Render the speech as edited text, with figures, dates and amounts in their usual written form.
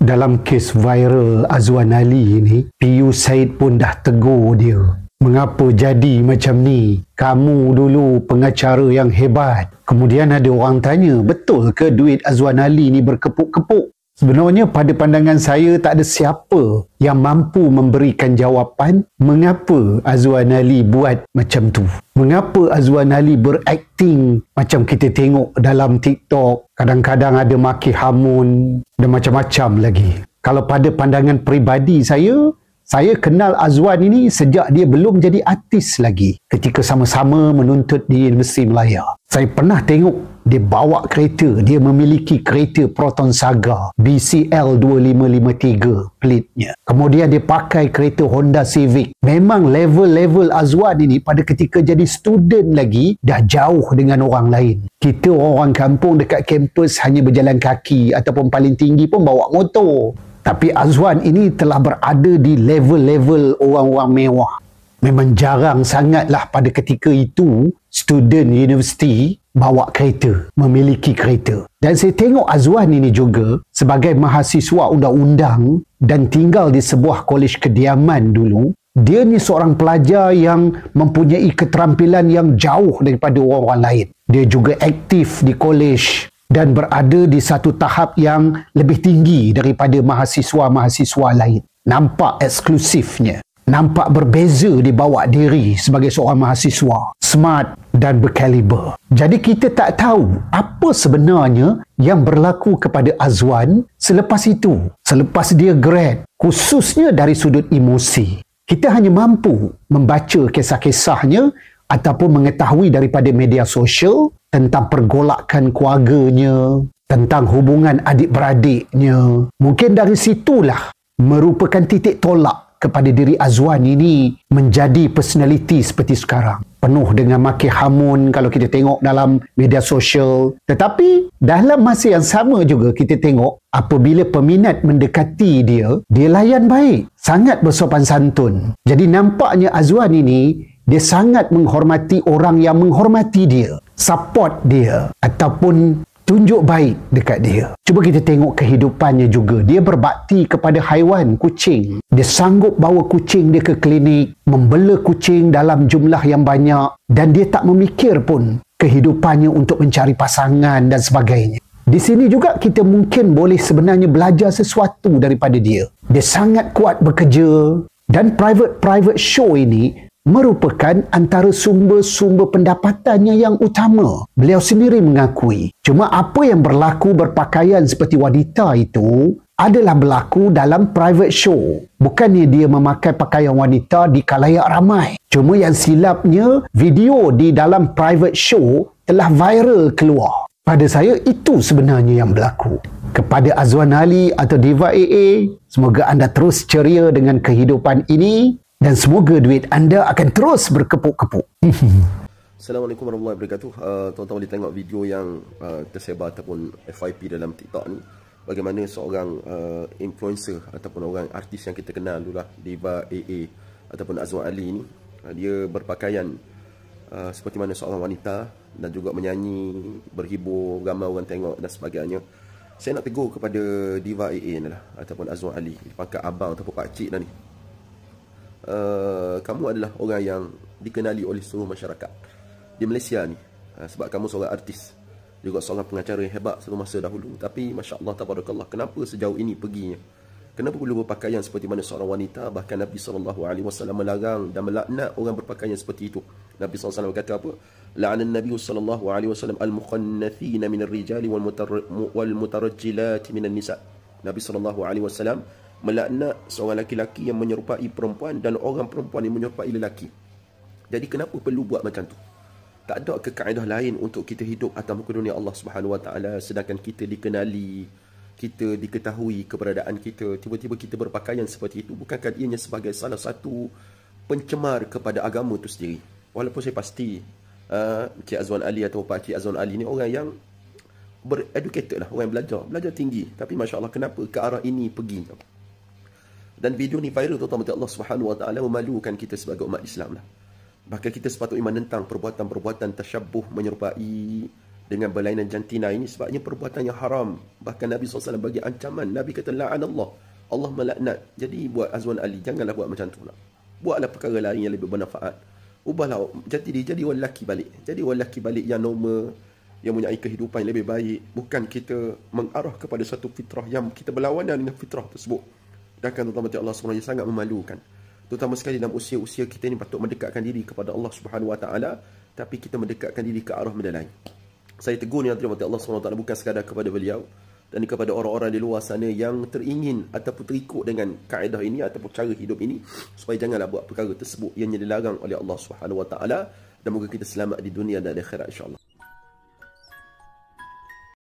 Dalam kes viral Azwan Ali ini, PU Said pun dah tegur dia. Mengapa jadi macam ni? Kamu dulu pengacara yang hebat. Kemudian ada orang tanya, betul ke duit Azwan Ali ni berkepuk-kepuk? Sebenarnya pada pandangan saya tak ada siapa yang mampu memberikan jawapan mengapa Azwan Ali buat macam tu. Mengapa Azwan Ali berakting macam kita tengok dalam TikTok. Kadang-kadang ada maki hamun dan macam-macam lagi. Kalau pada pandangan peribadi saya kenal Azwan ini sejak dia belum jadi artis lagi. Ketika sama-sama menuntut di Universiti Malaya. Saya pernah tengok dia bawa kereta. Dia memiliki kereta Proton Saga BCL 2553 plitnya. Kemudian dia pakai kereta Honda Civic. Memang level-level Azwan ini pada ketika jadi student lagi dah jauh dengan orang lain. Kita orang kampung dekat kampus hanya berjalan kaki ataupun paling tinggi pun bawa motor. Tapi Azwan ini telah berada di level-level orang-orang mewah. Memang jarang sangatlah pada ketika itu student universiti bawa kereta, memiliki kereta. Dan saya tengok Azwan ini juga sebagai mahasiswa undang-undang dan tinggal di sebuah kolej kediaman dulu. Dia ni seorang pelajar yang mempunyai keterampilan yang jauh daripada orang-orang lain. Dia juga aktif di kolej dan berada di satu tahap yang lebih tinggi daripada mahasiswa-mahasiswa lain. Nampak eksklusifnya. Nampak berbeza dia bawa diri sebagai seorang mahasiswa. Smart dan berkaliber. Jadi kita tak tahu apa sebenarnya yang berlaku kepada Azwan selepas itu. Selepas dia grad. Khususnya dari sudut emosi. Kita hanya mampu membaca kisah-kisahnya ataupun mengetahui daripada media sosial tentang pergolakan keluarganya, tentang hubungan adik-beradiknya. Mungkin dari situlah merupakan titik tolak kepada diri Azwan ini menjadi personaliti seperti sekarang. Penuh dengan maki hamun kalau kita tengok dalam media sosial. Tetapi dalam masa yang sama juga kita tengok apabila peminat mendekati dia, dia layan baik. Sangat bersopan santun. Jadi nampaknya Azwan ini dia sangat menghormati orang yang menghormati dia. Support dia ataupun tunjuk baik dekat dia. Cuba kita tengok kehidupannya juga. Dia berbakti kepada haiwan, kucing. Dia sanggup bawa kucing dia ke klinik, membela kucing dalam jumlah yang banyak dan dia tak memikir pun kehidupannya untuk mencari pasangan dan sebagainya. Di sini juga kita mungkin boleh sebenarnya belajar sesuatu daripada dia. Dia sangat kuat bekerja dan private show ini merupakan antara sumber-sumber pendapatannya yang utama. Beliau sendiri mengakui. Cuma apa yang berlaku berpakaian seperti wanita itu adalah berlaku dalam private show. Bukannya dia memakai pakaian wanita di khalayak ramai. Cuma yang silapnya video di dalam private show telah viral keluar. Pada saya itu sebenarnya yang berlaku. Kepada Azwan Ali atau Diva AA, semoga anda terus ceria dengan kehidupan ini. Dan semoga duit anda akan terus berkepuk-kepuk. Assalamualaikum warahmatullahi wabarakatuh. Tuan-tuan boleh tengok video yang tersebar ataupun FYP dalam TikTok ni. Bagaimana seorang influencer ataupun orang artis yang kita kenal dulu lah, Diva AA ataupun Azwan Ali ni. Dia berpakaian seperti mana seorang wanita dan juga menyanyi, berhibur, ramai orang tengok dan sebagainya. Saya nak tegur kepada Diva AA ni lah ataupun Azwan Ali. Pangkat abang ataupun pakcik dah ni. Kamu adalah orang yang dikenali oleh seluruh masyarakat di Malaysia ni, sebab kamu seorang artis, juga seorang pengacara yang hebat satu masa dahulu. Tapi Masya Allah, tabarakallah, kenapa sejauh ini perginya? Kenapa perlu berpakaian seperti mana seorang wanita? Bahkan Nabi SAW melarang dan melaknat orang berpakaian seperti itu. Nabi SAW kata apa? La'anan Nabi SAW al-mukhannathina minar rijali wal mutarajjilati minan nisa. Nabi SAW melaknat seorang laki-laki yang menyerupai perempuan dan orang perempuan yang menyerupai lelaki. Jadi kenapa perlu buat macam tu? Tak ada ke kaedah lain untuk kita hidup atas muka dunia Allah Subhanahu Wa Taala sedangkan kita dikenali, kita diketahui keberadaan kita, tiba-tiba kita berpakaian seperti itu? Bukankah ianya sebagai salah satu pencemar kepada agama itu sendiri? Walaupun saya pasti Cik Azwan Ali atau Pak Cik Azwan Ali ni orang yang bereducated lah, orang yang belajar tinggi. Tapi Masya Allah, kenapa ke arah ini pergi? Dan video ni viral, tuan-tuan, Allah Subhanahu Wa Taala memalukan kita sebagai umat Islam lah. Bahkan kita sepatutnya menentang perbuatan-perbuatan tasyabbuh, menyerupai dengan berlainan jantina ini sebabnya perbuatan yang haram. Bahkan Nabi SAW bagi ancaman. Nabi kata la'anallah, Allah melaknat. Jadi buat Azwan Ali, janganlah buat macam tu lah. Buatlah perkara lain yang lebih bermanfaat. Ubahlah, jadi orang lelaki balik. Jadi orang lelaki balik yang normal, yang mempunyai kehidupan yang lebih baik. Bukan kita mengarah kepada satu fitrah yang kita berlawanan dengan fitrah tersebut. Dan terutama Allah SWT sangat memalukan. Terutama sekali dalam usia-usia kita ni patut mendekatkan diri kepada Allah Subhanahu Wa Taala, tapi kita mendekatkan diri ke arah benda lain. Saya tegur ni Allah SWT bukan sekadar kepada beliau dan kepada orang-orang di luar sana yang teringin ataupun terikut dengan kaedah ini ataupun cara hidup ini, supaya janganlah buat perkara tersebut yang dilarang oleh Allah Subhanahu Wa Taala, dan moga kita selamat di dunia dan akhirat insya-Allah.